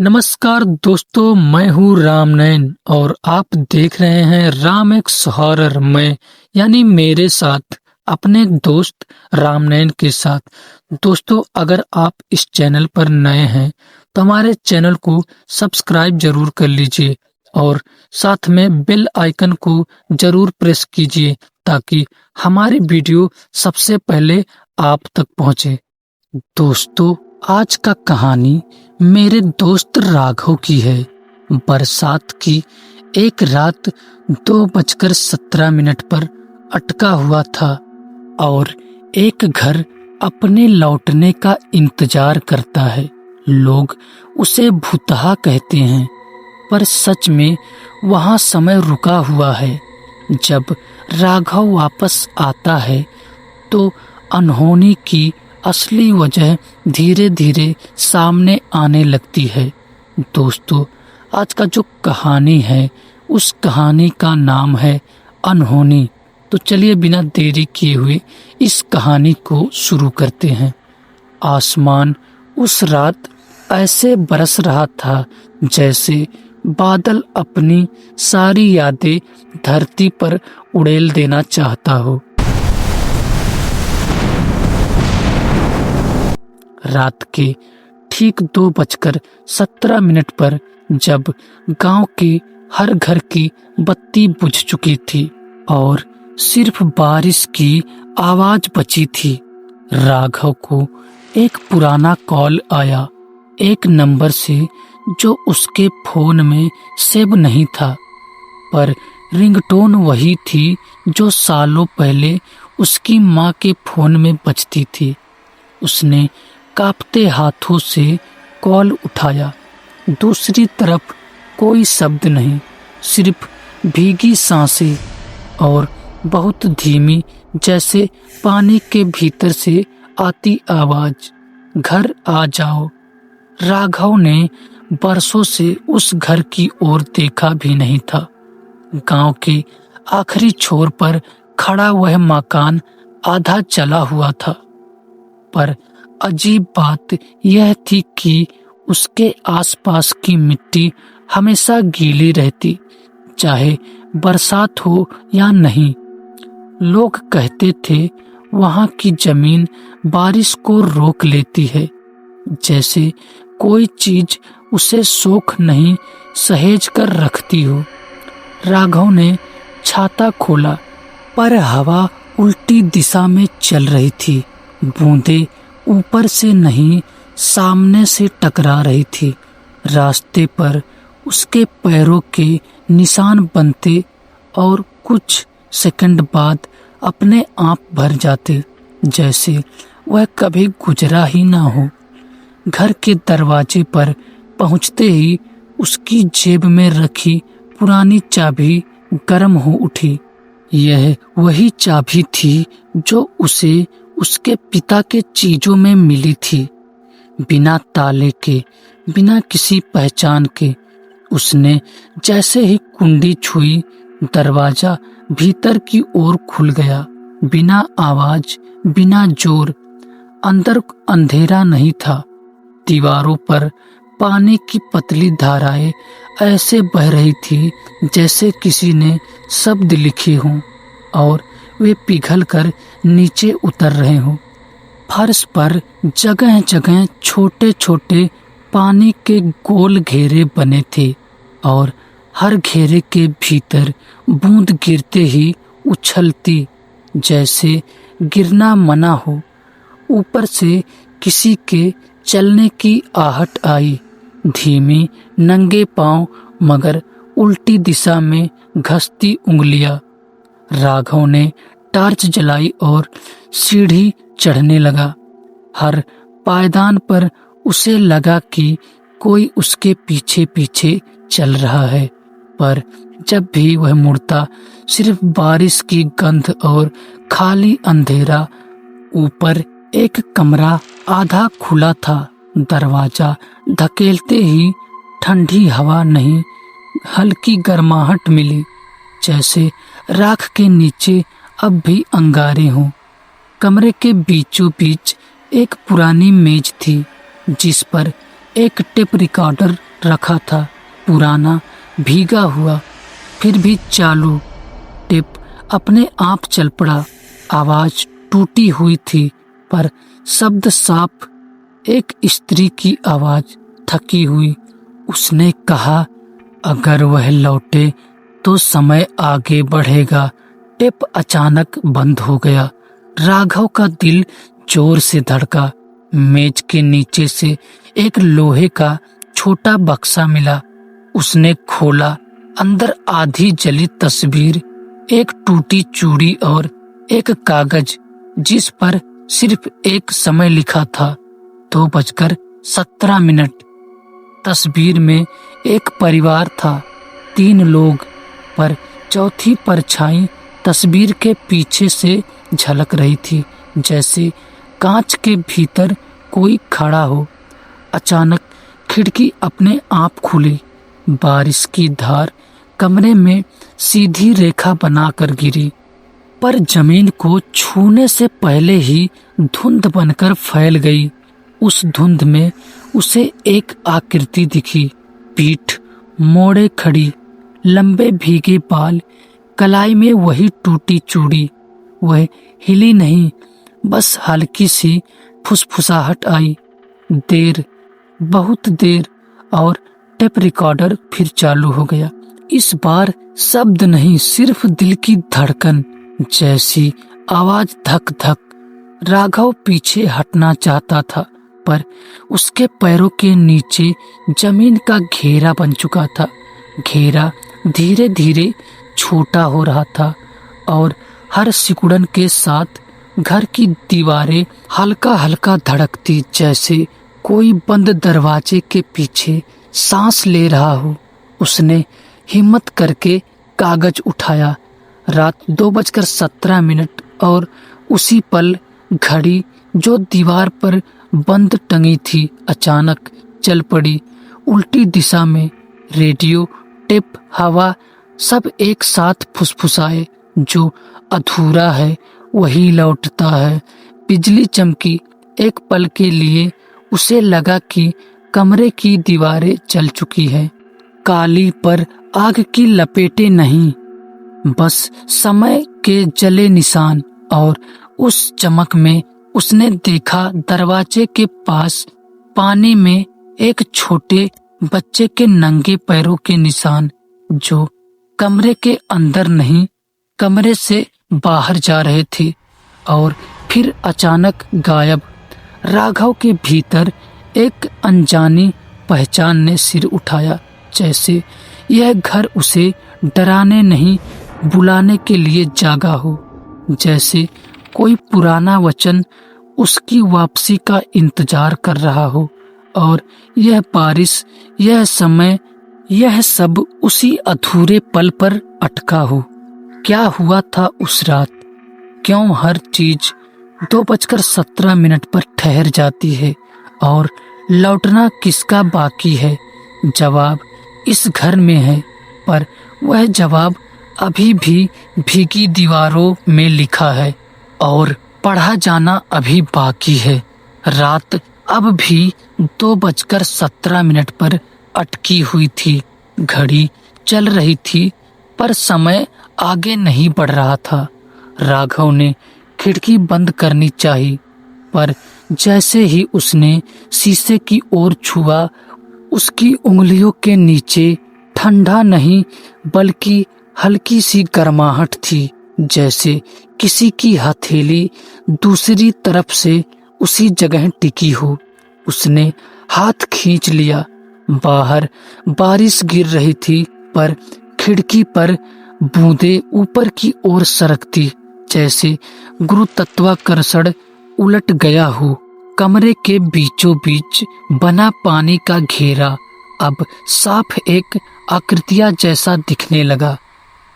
नमस्कार दोस्तों, मैं हूँ रामनयन और आप देख रहे हैं राम एक्स हॉरर में, यानी मेरे साथ अपने दोस्त रामनयन के साथ। दोस्तों, अगर आप इस चैनल पर नए हैं तो हमारे चैनल को सब्सक्राइब जरूर कर लीजिए और साथ में बेल आइकन को जरूर प्रेस कीजिए ताकि हमारी वीडियो सबसे पहले आप तक पहुंचे। दोस्तों, आज का कहानी मेरे दोस्त राघव की है। बरसात की एक रात 2:17 पर अटका हुआ था और एक घर अपने लौटने का इंतजार करता है। लोग उसे भुतहा कहते हैं, पर सच में वहाँ समय रुका हुआ है। जब राघव वापस आता है तो अनहोनी की असली वजह धीरे धीरे सामने आने लगती है। दोस्तों, आज का जो कहानी है उस कहानी का नाम है अनहोनी। तो चलिए बिना देरी किए हुए इस कहानी को शुरू करते हैं। आसमान उस रात ऐसे बरस रहा था जैसे बादल अपनी सारी यादें धरती पर उड़ेल देना चाहता हो। रात के ठीक 2:17 पर जब गांव के हर घर की बत्ती बुझ चुकी थी और सिर्फ बारिश की आवाज बची थी, राघव को एक पुराना कॉल आया, एक नंबर से जो उसके फोन में सेव नहीं था, पर रिंगटोन वही थी जो सालों पहले उसकी माँ के फोन में बजती थी। उसने कांपते हाथों से कॉल उठाया। दूसरी तरफ कोई शब्द नहीं, सिर्फ भीगी सांसें और बहुत धीमी, जैसे पानी के भीतर से आती आवाज, घर आ जाओ। राघव ने बरसों से उस घर की ओर देखा भी नहीं था। गांव के आखिरी छोर पर खड़ा वह मकान आधा जला हुआ था, पर अजीब बात यह थी कि उसके आसपास की मिट्टी हमेशा गीली रहती, चाहे बरसात हो या नहीं। लोग कहते थे वहां की जमीन बारिश को रोक लेती है, जैसे कोई चीज उसे सोख नहीं सहेज कर रखती हो। राघव ने छाता खोला, पर हवा उल्टी दिशा में चल रही थी। बूंदें ऊपर से नहीं, सामने से टकरा रही थी। रास्ते पर उसके पैरों के निशान बनते और कुछ सेकंड बाद अपने आप भर जाते, जैसे वह कभी गुजरा ही ना हो। घर के दरवाजे पर पहुंचते ही उसकी जेब में रखी पुरानी चाबी गर्म हो उठी। यह वही चाबी थी जो उसे उसके पिता के चीजों में मिली थी। बिना ताले के, बिना किसी पहचान के, उसने जैसे ही कुंडी छुई, दरवाजा भीतर की ओर खुल गया। बिना आवाज, बिना जोर। अंदर अंधेरा नहीं था। दीवारों पर पानी की पतली धाराएं ऐसे बह रही थी जैसे किसी ने शब्द लिखे हों और वे पिघलकर नीचे उतर रहे हों। फर्श पर जगह जगह छोटे छोटे पानी के गोल घेरे बने थे और हर घेरे के भीतर बूंद गिरते ही उछलती, जैसे गिरना मना हो। ऊपर से किसी के चलने की आहट आई, धीमी, नंगे पांव, मगर उल्टी दिशा में घसती उंगलियां। राघव ने टार्च जलाई और सीढ़ी चढ़ने लगा। हर पायदान पर उसे लगा कि कोई उसके पीछे पीछे चल रहा है, पर जब भी वह मुड़ता, सिर्फ बारिश की गंध और खाली अंधेरा। ऊपर एक कमरा आधा खुला था। दरवाजा धकेलते ही ठंडी हवा नहीं, हल्की गर्माहट मिली, जैसे राख के नीचे अब भी अंगारे हों। कमरे के बीचों बीच एक पुरानी मेज थी जिस पर एक टेप रिकॉर्डर रखा था, पुराना, भीगा हुआ, फिर भी चालू। टेप अपने आप चल पड़ा। आवाज टूटी हुई थी पर शब्द साफ, एक स्त्री की आवाज, थकी हुई। उसने कहा, अगर वह लौटे तो समय आगे बढ़ेगा। टेप अचानक बंद हो गया। राघव का दिल जोर से धड़का। मेज के नीचे से एक लोहे का छोटा बक्सा मिला। उसने खोला। अंदर आधी जली तस्वीर, एक टूटी चूड़ी और एक कागज जिस पर सिर्फ एक समय लिखा था, 2:17। तस्वीर में एक परिवार था, 3 लोग, पर चौथी परछाई तस्वीर के पीछे से झलक रही थी, जैसे कांच के भीतर कोई खड़ा हो। अचानक खिड़की अपने आप खुली। बारिश की धार कमरे में सीधी रेखा बनाकर गिरी, पर जमीन को छूने से पहले ही धुंध बनकर फैल गई। उस धुंध में उसे एक आकृति दिखी, पीठ मोड़े खड़ी, लंबे भीगे बाल, कलाई में वही टूटी चूड़ी। वह हिली नहीं, बस हल्की सी फुसफुसाहट आई। देर, बहुत देर, और टेप रिकॉर्डर फिर चालू हो गया। इस बार शब्द नहीं, सिर्फ दिल की धड़कन जैसी आवाज, धक धक। राघव पीछे हटना चाहता था, पर उसके पैरों के नीचे जमीन का घेरा बन चुका था। घेरा धीरे धीरे छोटा हो रहा था और हर सिकुड़न के साथ घर की दीवारें हल्का हल्का धड़कती, जैसे कोई बंद दरवाजे के पीछे सांस ले रहा हो। उसने हिम्मत करके कागज उठाया। रात 2:17 और उसी पल घड़ी जो दीवार पर बंद टंगी थी अचानक चल पड़ी, उल्टी दिशा में। रेडियो, टेप, हवा सब एक साथ फुसफुसाए, जो अधूरा है वही लौटता है। बिजली चमकी। एक पल के लिए उसे लगा कि कमरे की दीवारें जल चुकी है, काली पर आग की लपेटें नहीं, बस समय के जले निशान। और उस चमक में उसने देखा दरवाजे के पास पानी में एक छोटे बच्चे के नंगे पैरों के निशान, जो कमरे के अंदर नहीं, कमरे से बाहर जा रहे थे और फिर अचानक गायब। राघव के भीतर एक अनजानी पहचान ने सिर उठाया, जैसे यह घर उसे डराने नहीं, बुलाने के लिए जागा हो, जैसे कोई पुराना वचन उसकी वापसी का इंतजार कर रहा हो। और यह बारिश, यह समय, यह सब उसी अधूरे पल पर अटका हो। क्या हुआ था उस रात? क्यों हर चीज 2:17 पर ठहर जाती है और लौटना किसका बाकी है? जवाब इस घर में है, पर वह जवाब अभी भी भीगी दीवारों में लिखा है और पढ़ा जाना अभी बाकी है। रात अब भी 2:17 पर अटकी हुई थी। घड़ी चल रही थी, पर समय आगे नहीं बढ़ रहा था। राघव ने खिड़की बंद करनी चाहिए, पर जैसे ही उसने शीशे की ओर छुआ, उसकी उंगलियों के नीचे ठंडा नहीं बल्कि हल्की सी गर्माहट थी, जैसे किसी की हथेली दूसरी तरफ से उसी जगह टिकी हो। उसने हाथ खींच लिया। बाहर बारिश गिर रही थी, पर खिड़की पर बूंदें ऊपर की ओर सरकती, जैसे गुरुत्वाकर्षण उलट गया हो। कमरे के बीचों बीच बना पानी का घेरा अब साफ एक आकृतियां जैसा दिखने लगा।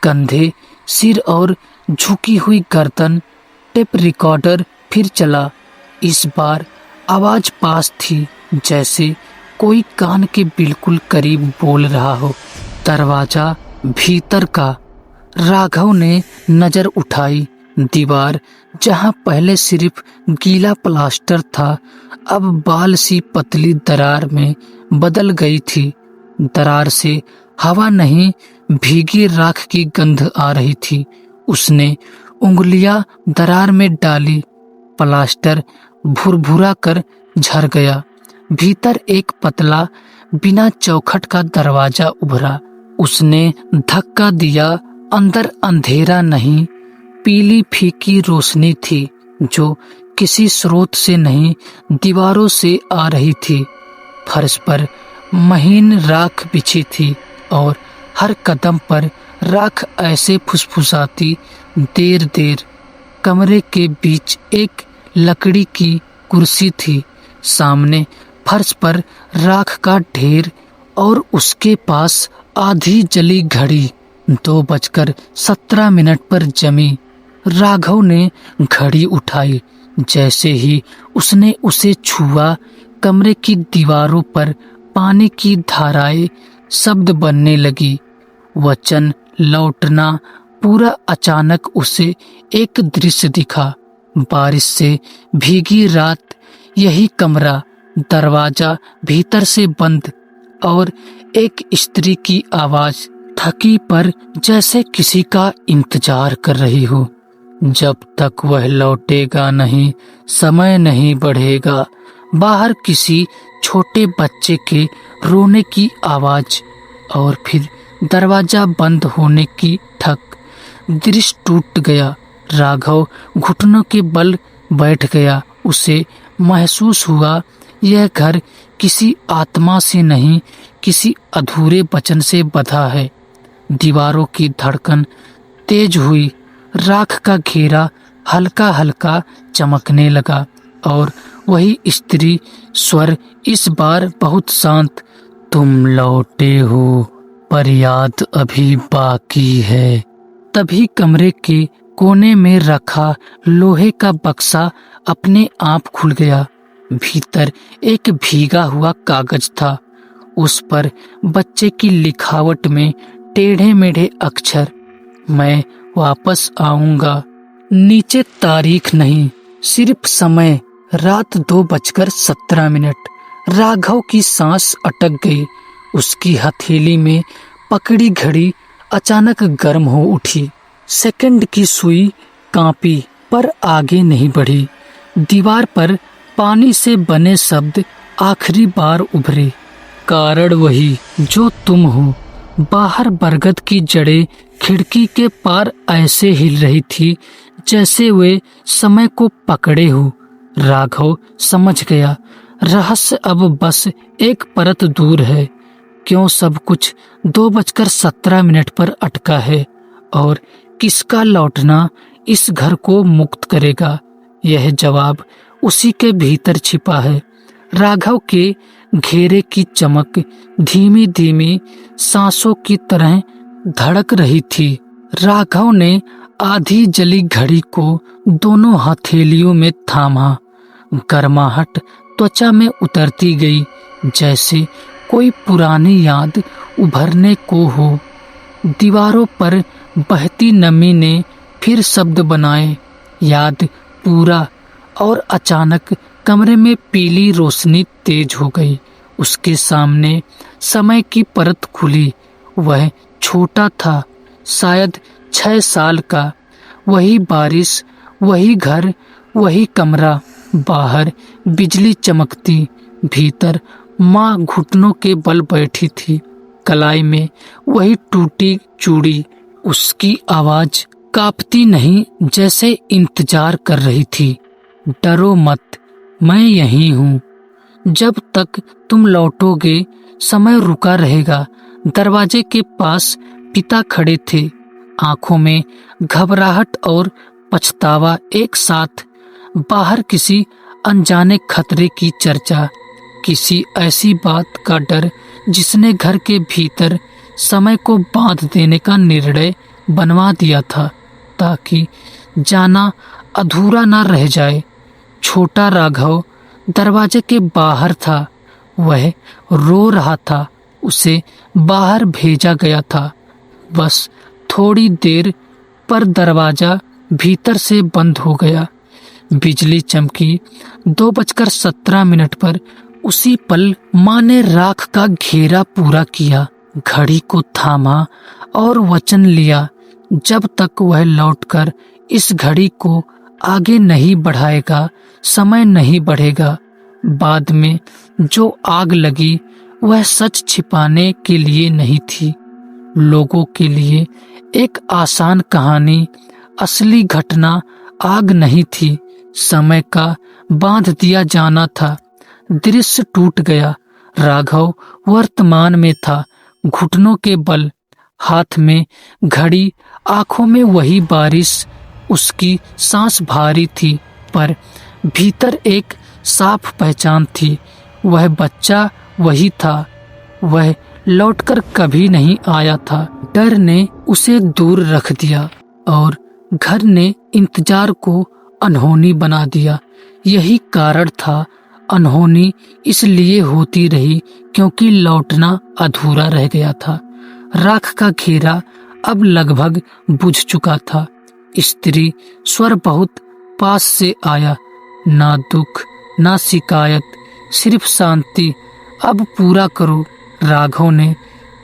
कंधे, सिर और झुकी हुई गर्दन। टेप रिकॉर्डर फिर चला। इस बार आवाज पास थी, जैसे कोई कान के बिल्कुल करीब बोल रहा हो। दरवाजा भीतर का। राघव ने नजर उठाई। दीवार जहां पहले सिर्फ गीला प्लास्टर था, अब बाल सी पतली दरार में बदल गई थी। दरार से हवा नहीं, भीगी राख की गंध आ रही थी। उसने उंगलियां दरार में डाली, प्लास्टर भुरभुरा कर झर गया। भीतर एक पतला बिना चौखट का दरवाजा उभरा। उसने धक्का दिया। अंदर अंधेरा नहीं, पीली फीकी रोशनी थी जो किसी स्रोत से नहीं, दीवारों से आ रही थी। फर्श पर महीन राख बिछी थी और हर कदम पर राख ऐसे फुसफुसाती। देर देर कमरे के बीच एक लकड़ी की कुर्सी थी। सामने फर्श पर राख का ढेर और उसके पास आधी जली घड़ी। 2:17 पर जमी। राघव ने घड़ी उठाई। जैसे ही उसने उसे छुआ, कमरे की दीवारों पर पानी की धाराएं शब्द बनने लगी। वचन लौटना पूरा अचानक उसे एक दृश्य दिखा। बारिश से भीगी रात, यही कमरा, दरवाजा भीतर से बंद और एक स्त्री की आवाज, थकी पर जैसे किसी का इंतजार कर रही हो। जब तक वह लौटेगा नहीं, समय नहीं बढ़ेगा। बाहर किसी छोटे बच्चे के रोने की आवाज और फिर दरवाजा बंद होने की ठक। दृश्य टूट गया। राघव घुटनों के बल बैठ गया। उसे महसूस हुआ यह घर किसी आत्मा से नहीं, किसी अधूरे वचन से बंधा है। दीवारों की धड़कन तेज हुई। राख का घेरा हल्का हल्का चमकने लगा और वही स्त्री स्वर, इस बार बहुत शांत, तुम लौटे हो पर याद अभी बाकी है। तभी कमरे के कोने में रखा लोहे का बक्सा अपने आप खुल गया। भीतर एक भीगा हुआ कागज था। उस पर बच्चे की लिखावट में टेढ़े मेढ़े अक्षर, मैं वापस आऊंगा। नीचे तारीख नहीं, सिर्फ समय, रात 2:17। राघव की सांस अटक गई। उसकी हथेली में पकड़ी घड़ी अचानक गर्म हो उठी। सेकंड की सुई कांपी पर आगे नहीं बढ़ी। दीवार पर पानी से बने शब्द आखिरी बार उभरे, कारण वही जो तुम हो। बाहर बरगद की जड़ें खिड़की के पार ऐसे हिल रही थी जैसे वे समय को पकड़े हो। राघव समझ गया, रहस्य अब बस एक परत दूर है। क्यों सब कुछ 2:17 पर अटका है और किसका लौटना इस घर को मुक्त करेगा? यह जवाब उसी के भीतर छिपा है। राघव के घेरे की चमक धीमी धीमी सांसों की तरह धड़क रही थी। राघव ने आधी जली घड़ी को दोनों हथेलियों में थामा। गर्माहट त्वचा में उतरती गई, जैसे कोई पुरानी याद उभरने को हो। दीवारों पर बहती नमी ने फिर शब्द बनाए, याद पूरा। और अचानक कमरे में पीली रोशनी तेज हो गई। उसके सामने समय की परत खुली। वह छोटा था, शायद 6 साल का। वही बारिश, वही घर, वही कमरा। बाहर बिजली चमकती, भीतर माँ घुटनों के बल बैठी थी। कलाई में वही टूटी चूड़ी। उसकी आवाज कांपती नहीं, जैसे इंतजार कर रही थी, डरो मत, मैं यहीं हूँ। जब तक तुम लौटोगे समय रुका रहेगा। दरवाजे के पास पिता खड़े थे, आंखों में घबराहट और पछतावा एक साथ। बाहर किसी अनजाने खतरे की चर्चा, किसी ऐसी बात का डर जिसने घर के भीतर समय को बांध देने का निर्णय बनवा दिया था, ताकि जाना अधूरा न रह जाए। छोटा राघव दरवाजे के बाहर था। वह रो रहा था। उसे बाहर भेजा गया था, बस थोड़ी देर, पर दरवाजा भीतर से बंद हो गया। बिजली चमकी। 2:17 पर उसी पल माँ ने राख का घेरा पूरा किया, घड़ी को थामा और वचन लिया जब तक वह लौटकर इस घड़ी को आगे नहीं बढ़ाएगा, समय नहीं बढ़ेगा। बाद में जो आग लगी वह सच छिपाने के लिए नहीं थी, लोगों के लिए एक आसान कहानी। असली घटना आग नहीं थी, समय का बांध दिया जाना था। दृश्य टूट गया। राघव वर्तमान में था, घुटनों के बल, हाथ में घड़ी, आंखों में वही बारिश। उसकी सांस भारी थी पर भीतर एक साफ पहचान थी। वह बच्चा वही था, वह लौटकर कभी नहीं आया था। डर ने उसे दूर रख दिया और घर ने इंतजार को अनहोनी बना दिया। यही कारण था, अनहोनी इसलिए होती रही क्योंकि लौटना अधूरा रह गया था। राख का घेरा अब लगभग बुझ चुका था। स्त्री स्वर बहुत पास से आया, ना दुख ना शिकायत, सिर्फ शांति। अब पूरा करो। राघव ने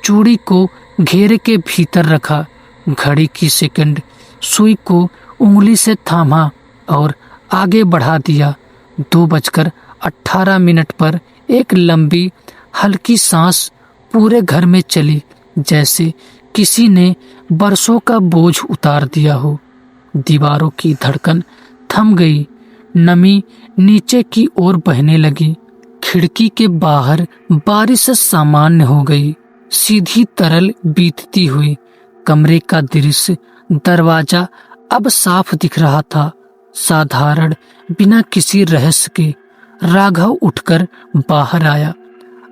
चूड़ी को घेरे के भीतर रखा, घड़ी की सेकंड सुई को उंगली से थामा और आगे बढ़ा दिया। 2:18 पर एक लंबी हल्की सांस पूरे घर में चली, जैसे किसी ने बरसों का बोझ उतार दिया हो। दीवारों की धड़कन थम गई, नमी नीचे की ओर बहने लगी। खिड़की के बाहर बारिश सामान्य हो गई, सीधी तरल बीतती हुई। कमरे का दृश्य, दरवाजा अब साफ दिख रहा था, साधारण, बिना किसी रहस्य के। राघव उठकर बाहर आया।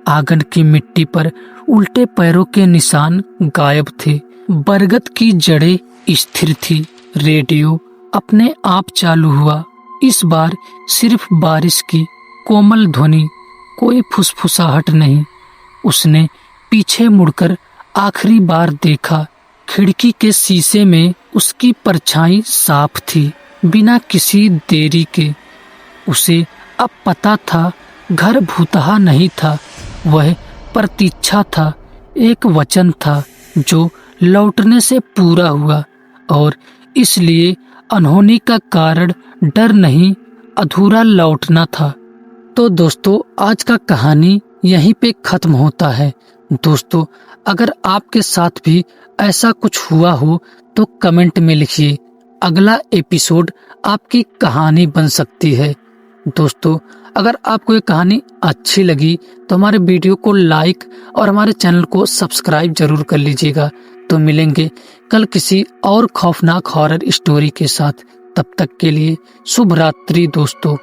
आंगन की मिट्टी पर उल्टे पैरों के निशान गायब थे। बरगद की जड़ें स्थिर थी। रेडियो अपने आप चालू हुआ। इस बार सिर्फ बारिश की कोमल ध्वनि, कोई फुसफुसाहट नहीं। उसने पीछे मुड़कर आखिरी बार देखा। खिड़की के शीशे में उसकी परछाई साफ थी, बिना किसी देरी के। उसे अब पता था, घर भूतहा नहीं था, वह प्रतीक्षा था। एक वचन था जो लौटने से पूरा हुआ, और इसलिए अनहोनी का कारण डर नहीं, अधूरा लौटना था। तो दोस्तों, आज का कहानी यहीं पे खत्म होता है। दोस्तों, अगर आपके साथ भी ऐसा कुछ हुआ हो तो कमेंट में लिखिए। अगला एपिसोड आपकी कहानी बन सकती है। दोस्तों, अगर आपको ये कहानी अच्छी लगी तो हमारे वीडियो को लाइक और हमारे चैनल को सब्सक्राइब जरूर कर लीजिएगा। तो मिलेंगे कल किसी और खौफनाक हॉरर स्टोरी के साथ। तब तक के लिए शुभ रात्रि दोस्तों।